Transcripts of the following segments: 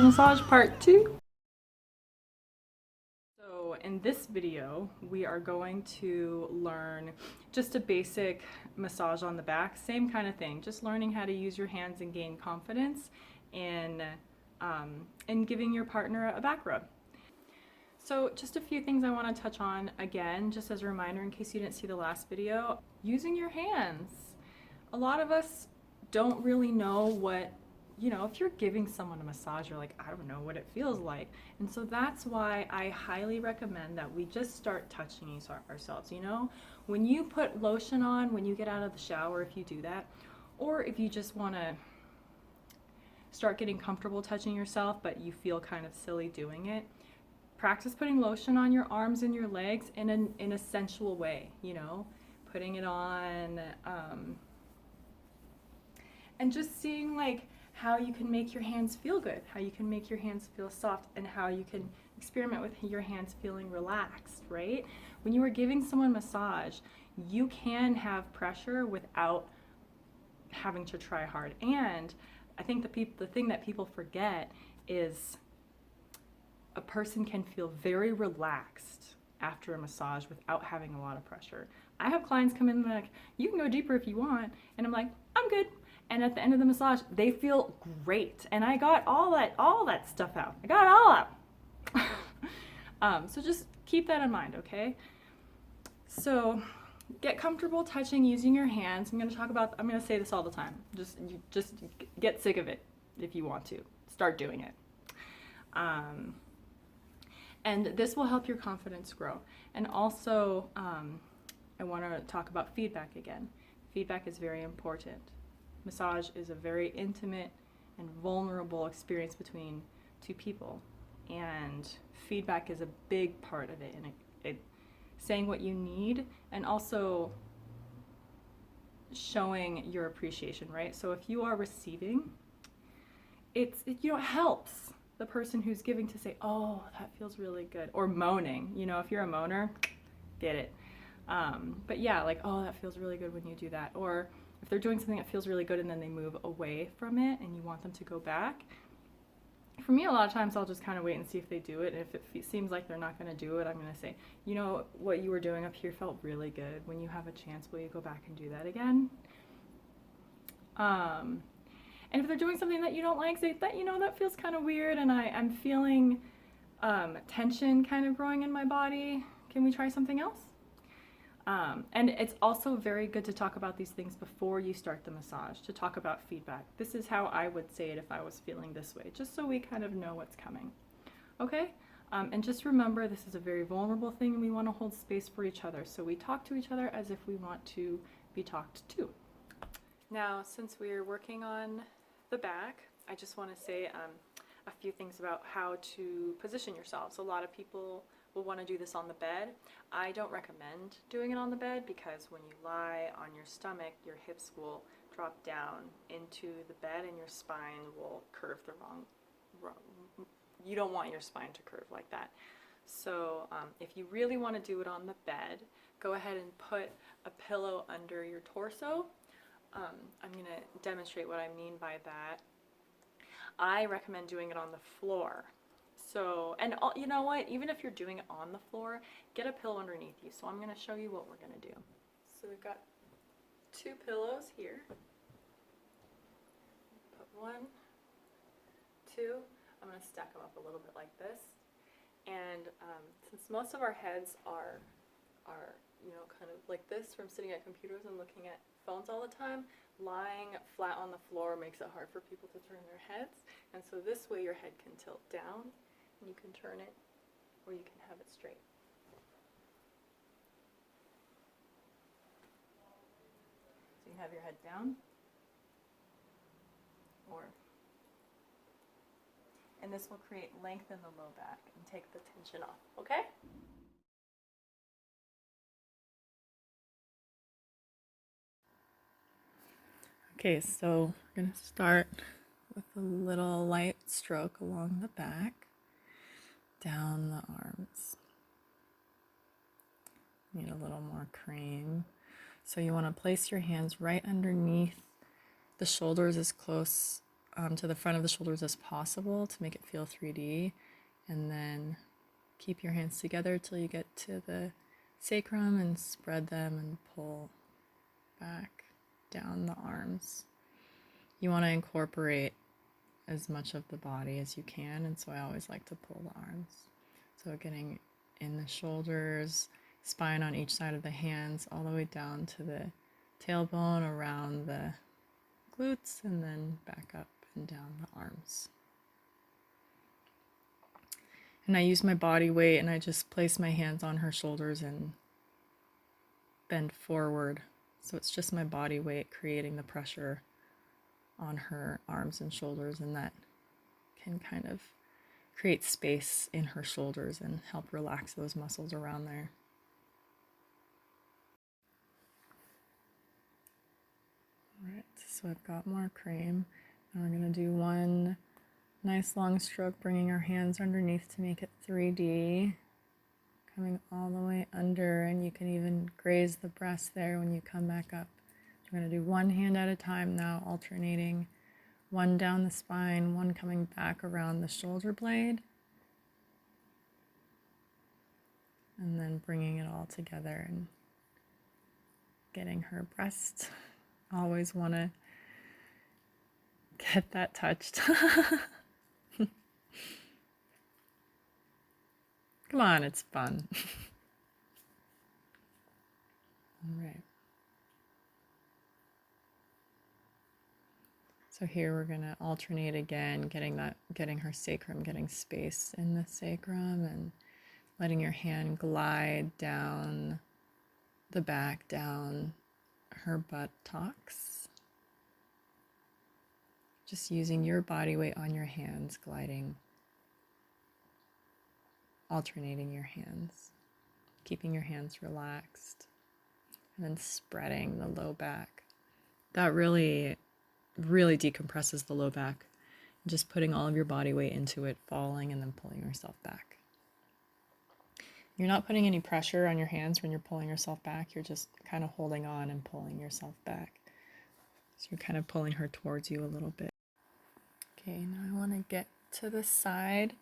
massage part 2. So in this video, we are going to learn just a basic massage on the back, same kind of thing, just learning how to use your hands and gain confidence in giving your partner a back rub. So just a few things I want to touch on again, just as a reminder in case you didn't see the last video. Using your hands. A lot of us don't really know what, if you're giving someone a massage, you're like, I don't know what it feels like. And so that's why I highly recommend that we just start touching ourselves. When you put lotion on, when you get out of the shower, if you do that, or if you just want to start getting comfortable touching yourself, but you feel kind of silly doing it, practice putting lotion on your arms and your legs in a sensual way, putting it on, and just seeing like how you can make your hands feel good, how you can make your hands feel soft, and how you can experiment with your hands feeling relaxed, right? When you are giving someone massage, you can have pressure without having to try hard. And I think the thing that people forget is a person can feel very relaxed after a massage without having a lot of pressure. I have clients come in and like, you can go deeper if you want, and I'm like, I'm good. And at the end of the massage, they feel great. And I got all that stuff out. I got it all out. So just keep that in mind, okay? So get comfortable touching using your hands. I'm gonna say this all the time. Just get sick of it if you want to. Start doing it. And this will help your confidence grow. And also, I want to talk about feedback again. Feedback is very important. Massage is a very intimate and vulnerable experience between two people, and feedback is a big part of it, and it saying what you need and also showing your appreciation, right? So if you are receiving, it helps the person who's giving to say, oh, that feels really good, or moaning. If you're a moaner, get it. But yeah, like, oh, that feels really good when you do that. Or if they're doing something that feels really good and then they move away from it and you want them to go back. For me, a lot of times I'll just kind of wait and see if they do it. And if it seems like they're not going to do it, I'm going to say, what you were doing up here felt really good. When you have a chance, will you go back and do that again? And if they're doing something that you don't like, say that, that feels kind of weird and I'm feeling tension kind of growing in my body. Can we try something else? And it's also very good to talk about these things before you start the massage, to talk about feedback. This is how I would say it if I was feeling this way, just so we kind of know what's coming. Okay? And just remember, this is a very vulnerable thing and we want to hold space for each other. So we talk to each other as if we want to be talked to. Now, since we're working on the back, I just want to say a few things about how to position yourselves. A lot of people will want to do this on the bed. I don't recommend doing it on the bed because when you lie on your stomach, your hips will drop down into the bed and your spine will curve the wrong. You don't want your spine to curve like that. So if you really want to do it on the bed, go ahead and put a pillow under your torso. I'm going to demonstrate what I mean by that. I recommend doing it on the floor. So, and you know what, even if you're doing it on the floor, get a pillow underneath you. So I'm going to show you what we're going to do. So we've got 2 pillows here. Put 1, 2. I'm going to stack them up a little bit like this. And since most of our heads are kind of like this from sitting at computers and looking at phones all the time, lying flat on the floor makes it hard for people to turn their heads. And so this way your head can tilt down and you can turn it, or you can have it straight. So you have your head down, and this will create length in the low back and take the tension off, okay? Okay, so we're going to start with a little light stroke along the back, down the arms. Need a little more cream. So you want to place your hands right underneath the shoulders as close to the front of the shoulders as possible to make it feel 3D. And then keep your hands together till you get to the sacrum and spread them and pull back down the arms. You want to incorporate as much of the body as you can, and so I always like to pull the arms. So getting in the shoulders, spine on each side of the hands, all the way down to the tailbone, around the glutes, and then back up and down the arms. And I use my body weight and I just place my hands on her shoulders and bend forward. So it's just my body weight creating the pressure on her arms and shoulders, and that can kind of create space in her shoulders and help relax those muscles around there. All right, so I've got more cream. And we're going to do one nice long stroke, bringing our hands underneath to make it 3D. Coming all the way under, and you can even graze the breast there when you come back up. We're going to do one hand at a time now, alternating one down the spine, one coming back around the shoulder blade, and then bringing it all together and getting her breast. Always want to get that touched. Come on, it's fun. All right. So here we're going to alternate again, getting her sacrum, getting space in the sacrum, and letting your hand glide down the back, down her buttocks. Just using your body weight on your hands, gliding, alternating your hands, keeping your hands relaxed, and then spreading the low back. That really decompresses the low back. Just putting all of your body weight into it, falling, and then pulling yourself back. You're not putting any pressure on your hands when you're pulling yourself back. You're just kind of holding on and pulling yourself back. So you're kind of pulling her towards you a little bit. Okay, now I want to get to the side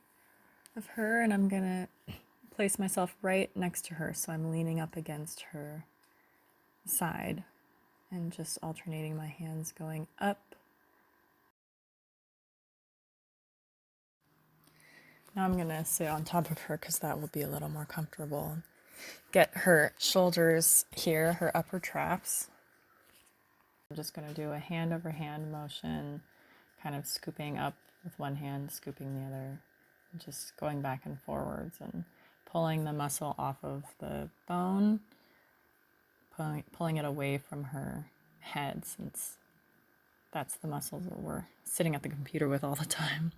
of her, and I'm going to place myself right next to her. So I'm leaning up against her side and just alternating my hands going up. Now I'm going to sit on top of her because that will be a little more comfortable. Get her shoulders here, her upper traps. I'm just going to do a hand over hand motion, kind of scooping up with one hand, scooping the other, and just going back and forwards and pulling the muscle off of the bone, pulling it away from her head, since that's the muscles that we're sitting at the computer with all the time.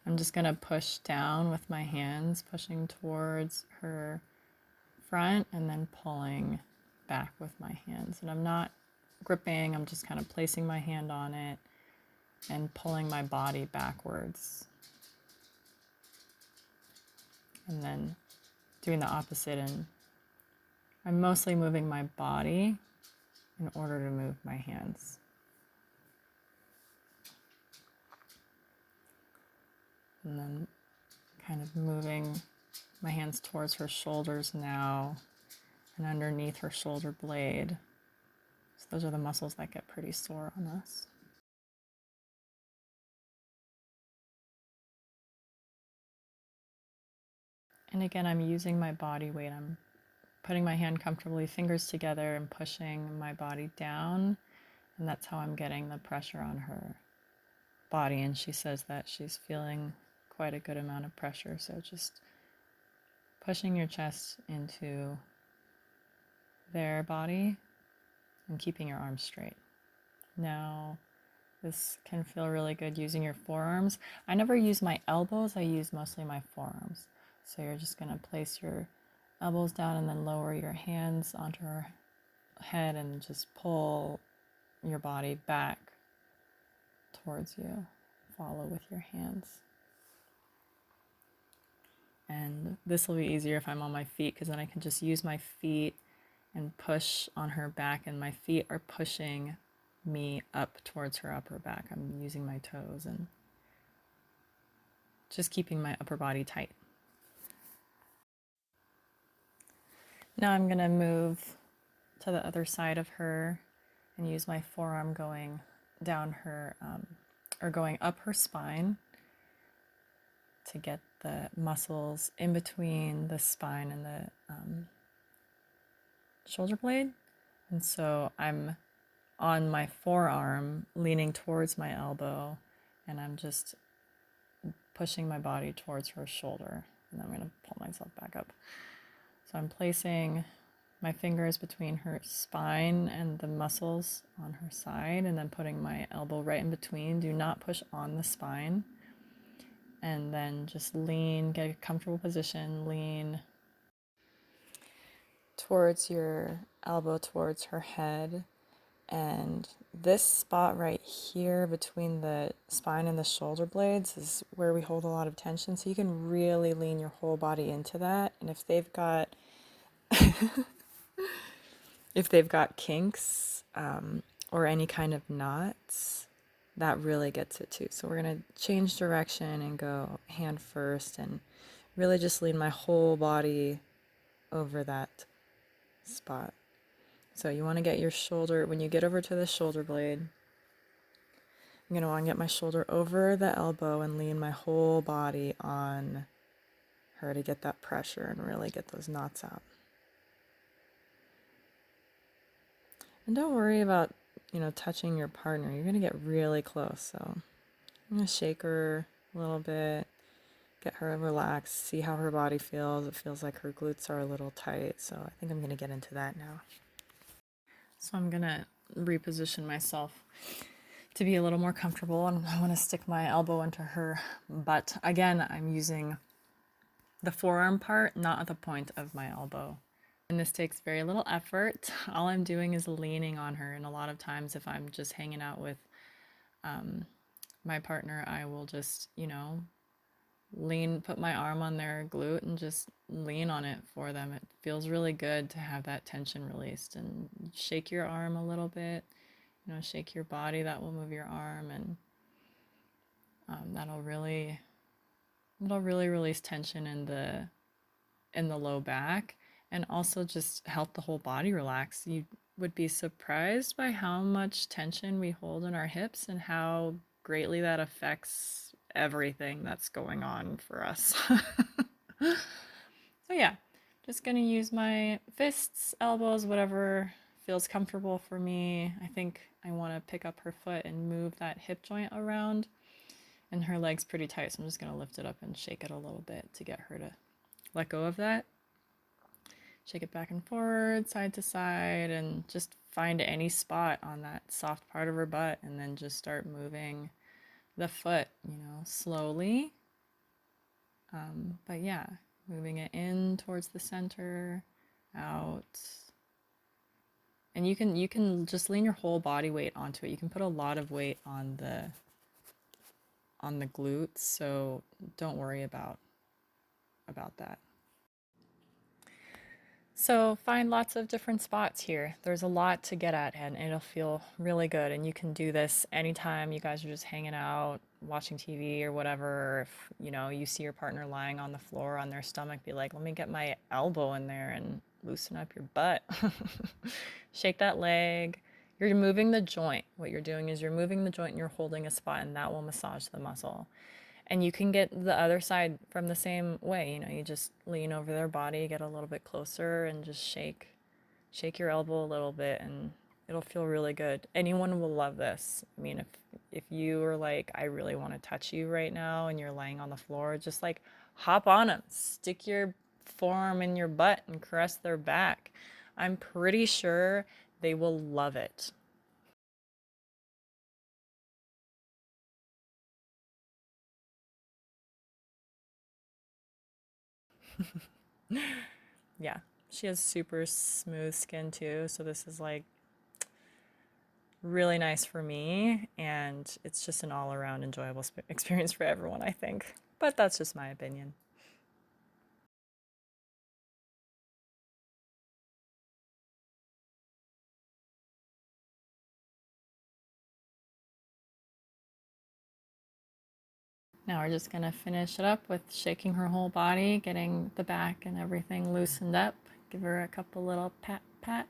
I'm just going to push down with my hands, pushing towards her front and then pulling back with my hands. And I'm not gripping, I'm just kind of placing my hand on it and pulling my body backwards. And then doing the opposite, and I'm mostly moving my body in order to move my hands. And then kind of moving my hands towards her shoulders now and underneath her shoulder blade. So those are the muscles that get pretty sore on us. And again, I'm using my body weight. I'm putting my hand comfortably, fingers together, and pushing my body down. And that's how I'm getting the pressure on her body. And she says that she's feeling quite a good amount of pressure. So just pushing your chest into their body and keeping your arms straight. Now, this can feel really good using your forearms. I never use my elbows. I use mostly my forearms. So you're just going to place your elbows down and then lower your hands onto her head and just pull your body back towards you. Follow with your hands. And this will be easier if I'm on my feet, because then I can just use my feet and push on her back, and my feet are pushing me up towards her upper back. I'm using my toes and just keeping my upper body tight. Now I'm going to move to the other side of her and use my forearm going down her, or going up her spine to get the muscles in between the spine and the shoulder blade. And so I'm on my forearm leaning towards my elbow, and I'm just pushing my body towards her shoulder. And then I'm going to pull myself back up. So I'm placing my fingers between her spine and the muscles on her side, and then putting my elbow right in between. Do not push on the spine. And then just lean, get a comfortable position, lean towards your elbow, towards her head. And this spot right here between the spine and the shoulder blades is where we hold a lot of tension. So you can really lean your whole body into that. And if they've got kinks or any kind of knots, that really gets it too. So we're going to change direction and go hand first and really just lean my whole body over that spot. So you want to get your shoulder, when you get over to the shoulder blade, I'm going to want to get my shoulder over the elbow and lean my whole body on her to get that pressure and really get those knots out. And don't worry about, touching your partner. You're going to get really close. So I'm going to shake her a little bit, get her relaxed, see how her body feels. It feels like her glutes are a little tight. So I think I'm going to get into that now. So I'm going to reposition myself to be a little more comfortable, and I want to stick my elbow into her butt. Again, I'm using the forearm part, not at the point of my elbow. And this takes very little effort. All I'm doing is leaning on her. And a lot of times if I'm just hanging out with my partner, I will just, put my arm on their glute and just lean on it for them. It feels really good to have that tension released. And shake your arm a little bit, shake your body. That will move your arm, and that'll really release tension in the low back, and also just help the whole body relax. You would be surprised by how much tension we hold in our hips and how greatly that affects everything that's going on for us. So yeah, just gonna use my fists, elbows, whatever feels comfortable for me. I think I want to pick up her foot and move that hip joint around, and her leg's pretty tight, so I'm just gonna lift it up and shake it a little bit to get her to let go of that. Shake it back and forward, side to side, and just find any spot on that soft part of her butt, and then just start moving the foot, slowly. But yeah, moving it in towards the center, out. And you can just lean your whole body weight onto it. You can put a lot of weight on the glutes, so don't worry about that. So find lots of different spots here. There's a lot to get at, and it'll feel really good. And you can do this anytime you guys are just hanging out, watching TV or whatever. If you see your partner lying on the floor on their stomach, be like, let me get my elbow in there and loosen up your butt. Shake that leg. You're moving the joint. What you're doing is you're moving the joint and you're holding a spot, and that will massage the muscle. And you can get the other side from the same way. You just lean over their body, get a little bit closer, and just shake your elbow a little bit, and it'll feel really good. Anyone will love this. I mean, if you are like, I really want to touch you right now, and you're laying on the floor, just like hop on them, stick your forearm in your butt and caress their back. I'm pretty sure they will love it. Yeah, she has super smooth skin too, so this is like really nice for me, and it's just an all-around enjoyable experience for everyone, I think. But that's just my opinion. Now we're just going to finish it up with shaking her whole body, getting the back and everything loosened up. Give her a couple little pat, pat.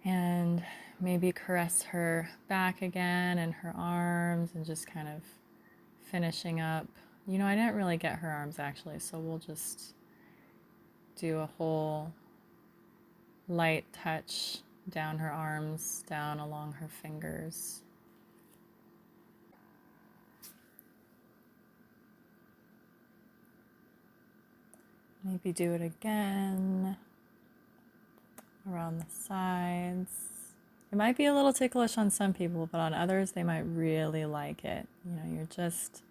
And maybe caress her back again and her arms and just kind of finishing up. You know, I didn't really get her arms actually, so we'll just do a whole light touch down her arms, down along her fingers. Maybe do it again around the sides. It might be a little ticklish on some people, but on others they might really like it. You know, you're just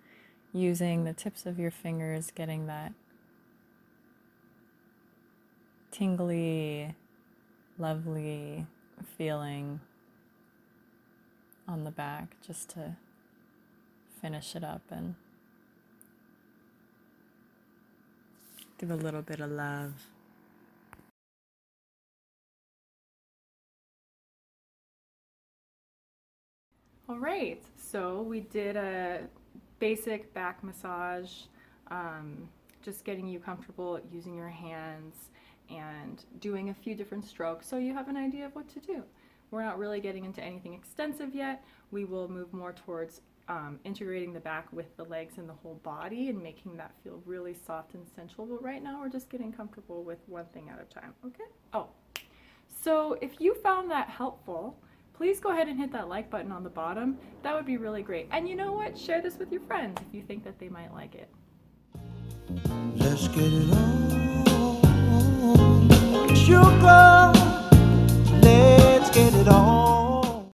using the tips of your fingers, getting that tingly, lovely feeling on the back just to finish it up and give a little bit of love. All right, so we did a basic back massage, just getting you comfortable using your hands and doing a few different strokes so you have an idea of what to do. We're not really getting into anything extensive yet. We will move more towards integrating the back with the legs and the whole body and making that feel really soft and sensual, but right now we're just getting comfortable with one thing at a time, okay? Oh, so if you found that helpful, please go ahead and hit that like button on the bottom. That would be really great. And you know what? Share this with your friends if you think that they might like it. Let's get it on. Sugar.